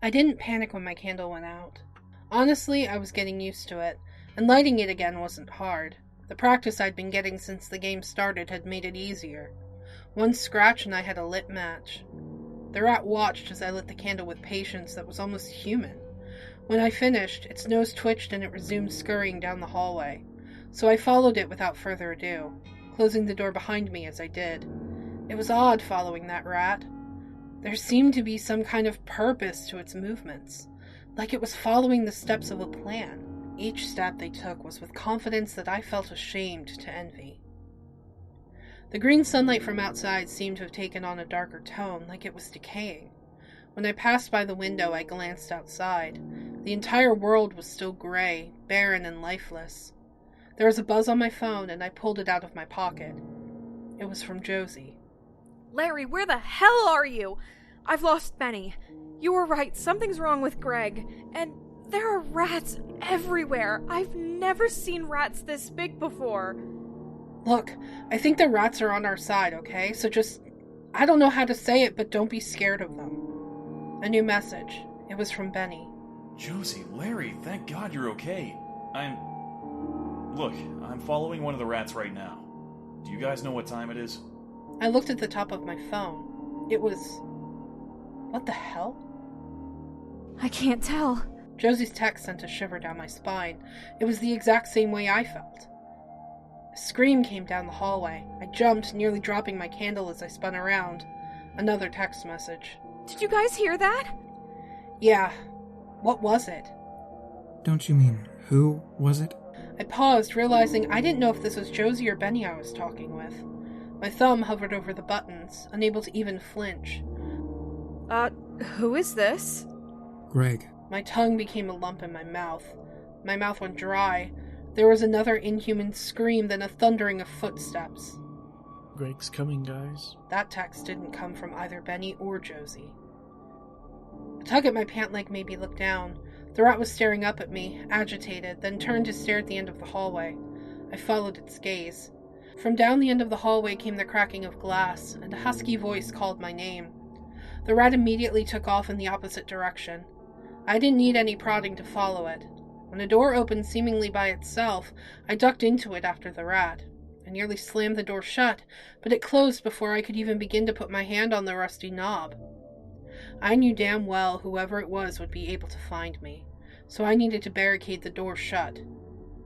I didn't panic when my candle went out. Honestly, I was getting used to it, and lighting it again wasn't hard. The practice I'd been getting since the game started had made it easier. One scratch and I had a lit match. The rat watched as I lit the candle with patience that was almost human. When I finished, its nose twitched and it resumed scurrying down the hallway, so I followed it without further ado, closing the door behind me as I did. It was odd following that rat. There seemed to be some kind of purpose to its movements, like it was following the steps of a plan. Each step they took was with confidence that I felt ashamed to envy. The green sunlight from outside seemed to have taken on a darker tone, like it was decaying. When I passed by the window, I glanced outside. The entire world was still gray, barren, and lifeless. There was a buzz on my phone, and I pulled it out of my pocket. It was from Josie. Larry, where the hell are you? I've lost Benny. You were right, something's wrong with Greg. And there are rats everywhere. I've never seen rats this big before. Look, I think the rats are on our side, okay? So just, I don't know how to say it, but don't be scared of them. A new message. It was from Benny. Josie, Larry, thank God you're okay. Look, I'm following one of the rats right now. Do you guys know what time it is? I looked at the top of my phone. It was... What the hell? I can't tell. Josie's text sent a shiver down my spine. It was the exact same way I felt. A scream came down the hallway. I jumped, nearly dropping my candle as I spun around. Another text message. Did you guys hear that? Yeah. What was it? Don't you mean, who was it? I paused, realizing I didn't know if this was Josie or Benny I was talking with. My thumb hovered over the buttons, unable to even flinch. Who is this? Greg. My tongue became a lump in my mouth. My mouth went dry. There was another inhuman scream, then a thundering of footsteps. Greg's coming, guys. That text didn't come from either Benny or Josie. A tug at my pant leg made me look down. The rat was staring up at me, agitated, then turned to stare at the end of the hallway. I followed its gaze. From down the end of the hallway came the cracking of glass, and a husky voice called my name. The rat immediately took off in the opposite direction. I didn't need any prodding to follow it. When a door opened seemingly by itself, I ducked into it after the rat. I nearly slammed the door shut, but it closed before I could even begin to put my hand on the rusty knob. I knew damn well whoever it was would be able to find me, so I needed to barricade the door shut.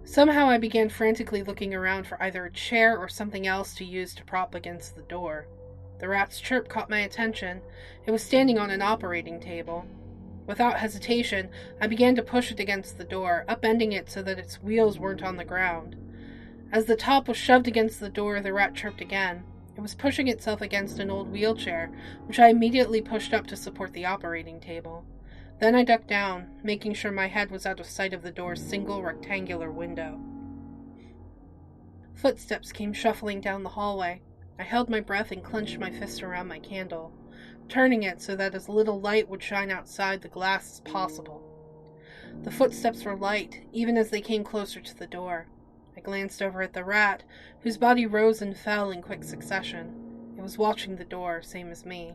Somehow I began frantically looking around for either a chair or something else to use to prop against the door. The rat's chirp caught my attention. It was standing on an operating table. Without hesitation, I began to push it against the door, upending it so that its wheels weren't on the ground. As the top was shoved against the door, the rat chirped again. It was pushing itself against an old wheelchair, which I immediately pushed up to support the operating table. Then I ducked down, making sure my head was out of sight of the door's single rectangular window. Footsteps came shuffling down the hallway. I held my breath and clenched my fist around my candle, turning it so that as little light would shine outside the glass as possible. The footsteps were light, even as they came closer to the door. I glanced over at the rat, whose body rose and fell in quick succession. It was watching the door, same as me.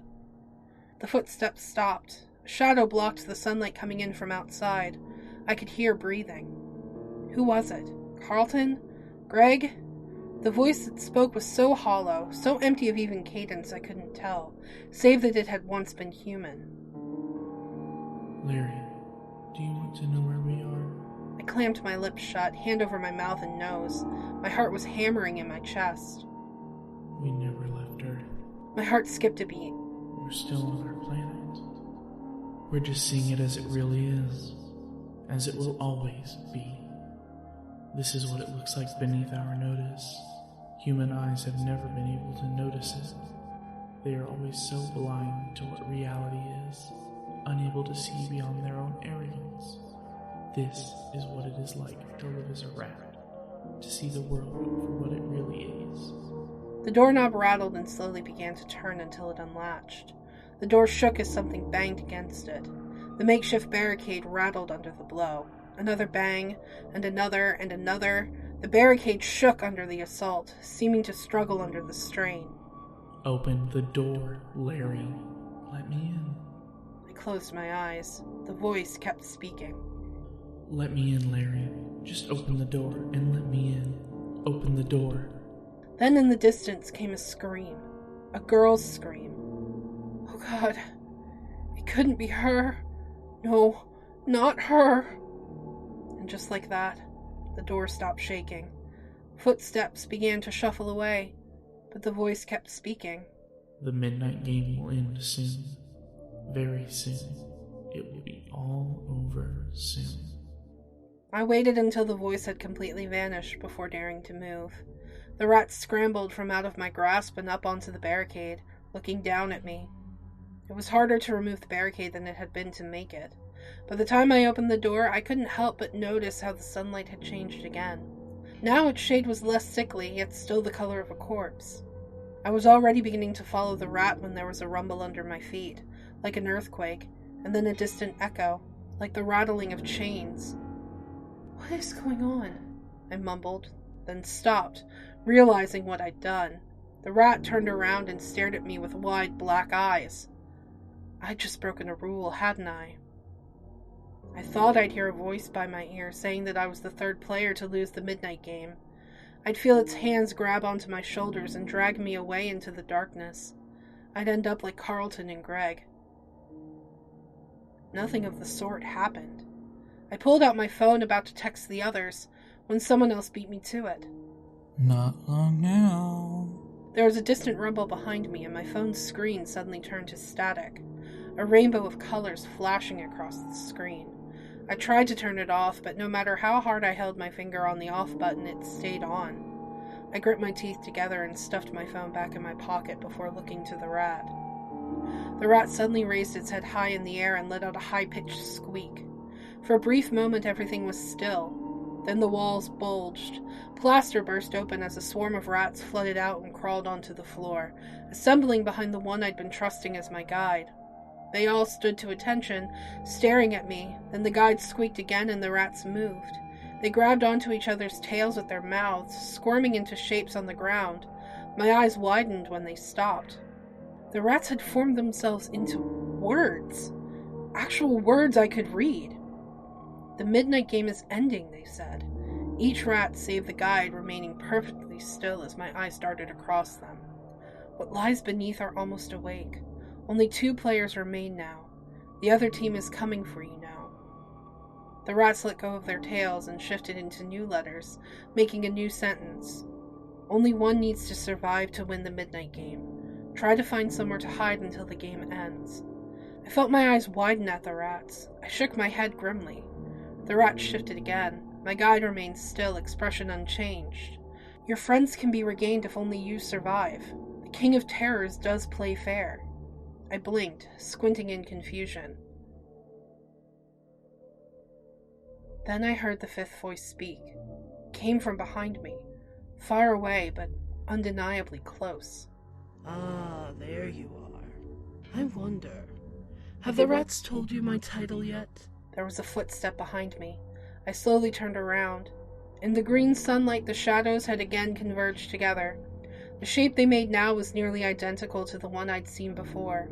The footsteps stopped. A shadow blocked the sunlight coming in from outside. I could hear breathing. Who was it? Carlton? Greg? The voice that spoke was so hollow, so empty of even cadence I couldn't tell, save that it had once been human. Larry, do you want to know where we are? I clamped my lips shut, hand over my mouth and nose. My heart was hammering in my chest. We never left Earth. My heart skipped a beat. We're still on our planet. We're just seeing it as it really is, as it will always be. This is what it looks like beneath our notice. Human eyes have never been able to notice it. They are always so blind to what reality is, unable to see beyond their own arrogance. This is what it is like to live as a rat, to see the world for what it really is. The doorknob rattled and slowly began to turn until it unlatched. The door shook as something banged against it. The makeshift barricade rattled under the blow. Another bang, and another, and another. The barricade shook under the assault, seeming to struggle under the strain. Open the door, Larry. Let me in. I closed my eyes. The voice kept speaking. Let me in, Larry. Just open the door and let me in. Open the door. Then in the distance came a scream. A girl's scream. Oh God. It couldn't be her. No, not her. And just like that, the door stopped shaking. Footsteps began to shuffle away, but the voice kept speaking. The midnight game will end soon. Very soon. It will be all over soon. I waited until the voice had completely vanished before daring to move. The rats scrambled from out of my grasp and up onto the barricade, looking down at me. It was harder to remove the barricade than it had been to make it. By the time I opened the door, I couldn't help but notice how the sunlight had changed again. Now its shade was less sickly, yet still the color of a corpse. I was already beginning to follow the rat when there was a rumble under my feet, like an earthquake, and then a distant echo, like the rattling of chains. What is going on? I mumbled, then stopped, realizing what I'd done. The rat turned around and stared at me with wide black eyes. I'd just broken a rule, hadn't I? I thought I'd hear a voice by my ear saying that I was the third player to lose the midnight game. I'd feel its hands grab onto my shoulders and drag me away into the darkness. I'd end up like Carlton and Greg. Nothing of the sort happened. I pulled out my phone about to text the others when someone else beat me to it. Not long now. There was a distant rumble behind me and my phone's screen suddenly turned to static, a rainbow of colors flashing across the screen. I tried to turn it off, but no matter how hard I held my finger on the off button, it stayed on. I grit my teeth together and stuffed my phone back in my pocket before looking to the rat. The rat suddenly raised its head high in the air and let out a high-pitched squeak. For a brief moment, everything was still. Then the walls bulged. Plaster burst open as a swarm of rats flooded out and crawled onto the floor, assembling behind the one I'd been trusting as my guide. They all stood to attention, staring at me. Then the guide squeaked again and the rats moved. They grabbed onto each other's tails with their mouths, squirming into shapes on the ground. My eyes widened when they stopped. The rats had formed themselves into words. Actual words I could read. The midnight game is ending, they said. Each rat save the guide remaining perfectly still as my eyes darted across them. What lies beneath are almost awake. Only 2 players remain now. The other team is coming for you now. The rats let go of their tails and shifted into new letters, making a new sentence. Only one needs to survive to win the midnight game. Try to find somewhere to hide until the game ends. I felt my eyes widen at the rats. I shook my head grimly. The rats shifted again. My guide remained still, expression unchanged. Your friends can be regained if only you survive. The King of Terrors does play fair. I blinked, squinting in confusion. Then I heard the 5th voice speak. It came from behind me, far away, but undeniably close. Ah, there you are. I wonder, have the rats told you my title yet? There was a footstep behind me. I slowly turned around. In the green sunlight, the shadows had again converged together. The shape they made now was nearly identical to the one I'd seen before,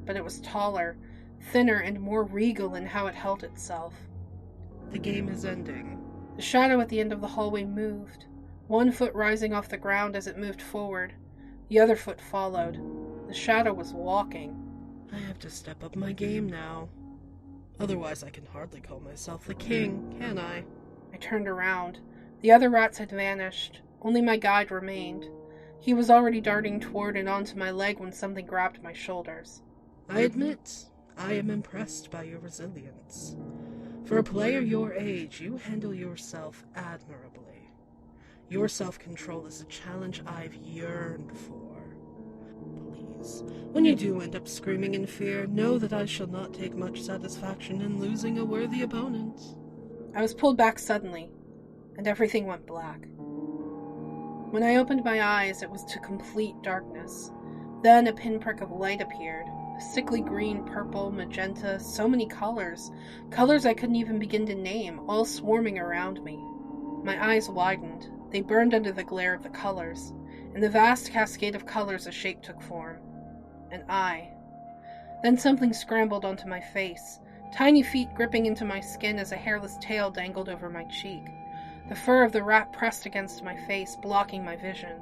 but it was taller, thinner, and more regal in how it held itself. The game is ending. The shadow at the end of the hallway moved, one foot rising off the ground as it moved forward. The other foot followed. The shadow was walking. I have to step up my game now. Otherwise I can hardly call myself the king, can I? I turned around. The other rats had vanished. Only my guide remained. He was already darting toward and onto my leg when something grabbed my shoulders. I admit, I am impressed by your resilience. For a player your age, you handle yourself admirably. Your self-control is a challenge I've yearned for. Please, when you do end up screaming in fear, know that I shall not take much satisfaction in losing a worthy opponent. I was pulled back suddenly, and everything went black. When I opened my eyes, it was to complete darkness. Then a pinprick of light appeared. A sickly green, purple, magenta, so many colors. Colors I couldn't even begin to name, all swarming around me. My eyes widened. They burned under the glare of the colors. In the vast cascade of colors, a shape took form. An eye. Then something scrambled onto my face, tiny feet gripping into my skin as a hairless tail dangled over my cheek. The fur of the rat pressed against my face, blocking my vision.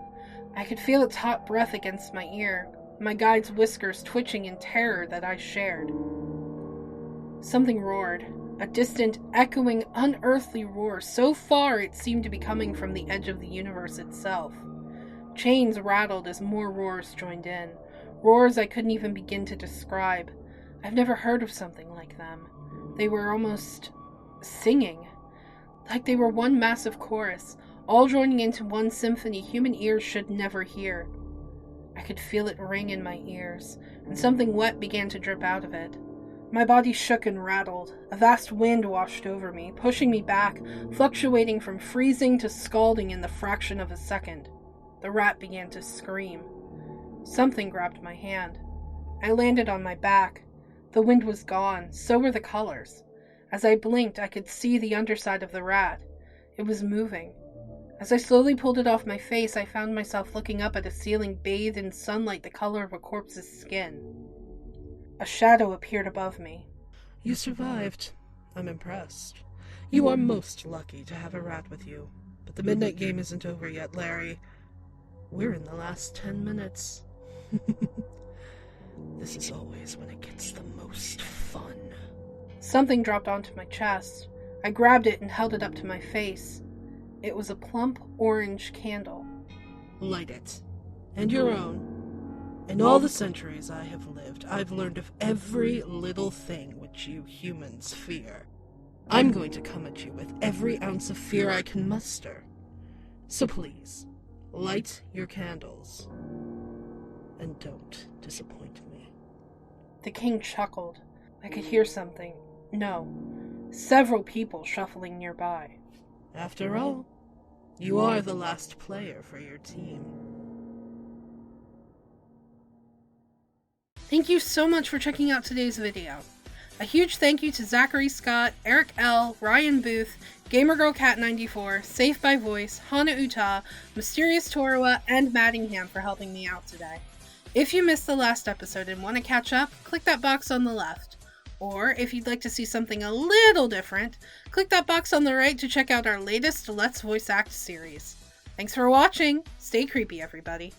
I could feel its hot breath against my ear, my guide's whiskers twitching in terror that I shared. Something roared, a distant, echoing, unearthly roar, so far it seemed to be coming from the edge of the universe itself. Chains rattled as more roars joined in, roars I couldn't even begin to describe. I've never heard of something like them. They were almost singing. Like they were one massive chorus, all joining into one symphony human ears should never hear. I could feel it ring in my ears, and something wet began to drip out of it. My body shook and rattled. A vast wind washed over me, pushing me back, fluctuating from freezing to scalding in the fraction of a second. The rat began to scream. Something grabbed my hand. I landed on my back. The wind was gone, so were the colors. As I blinked, I could see the underside of the rat. It was moving. As I slowly pulled it off my face, I found myself looking up at a ceiling bathed in sunlight the color of a corpse's skin. A shadow appeared above me. You survived. I'm impressed. You are most lucky to have a rat with you. But the midnight game isn't over yet, Larry. We're in the last 10 minutes. This is always when it gets the most fun. Something dropped onto my chest. I grabbed it and held it up to my face. It was a plump orange candle. Light it. And your own. In all the centuries I have lived, I've learned of every little thing which you humans fear. I'm going to come at you with every ounce of fear I can muster. So please, light your candles. And don't disappoint me. The king chuckled. I could hear something. No, several people shuffling nearby. After all, you are the last player for your team. Thank you so much for checking out today's video. A huge thank you to Zachary Scott, Eric L., Ryan Booth, GamerGirlCat94, Safe by Voice, Hana Uta, Mysterious Torua, and Mattingham for helping me out today. If you missed the last episode and want to catch up, click that box on the left. Or, if you'd like to see something a little different, click that box on the right to check out our latest Let's Voice Act series. Thanks for watching! Stay creepy, everybody.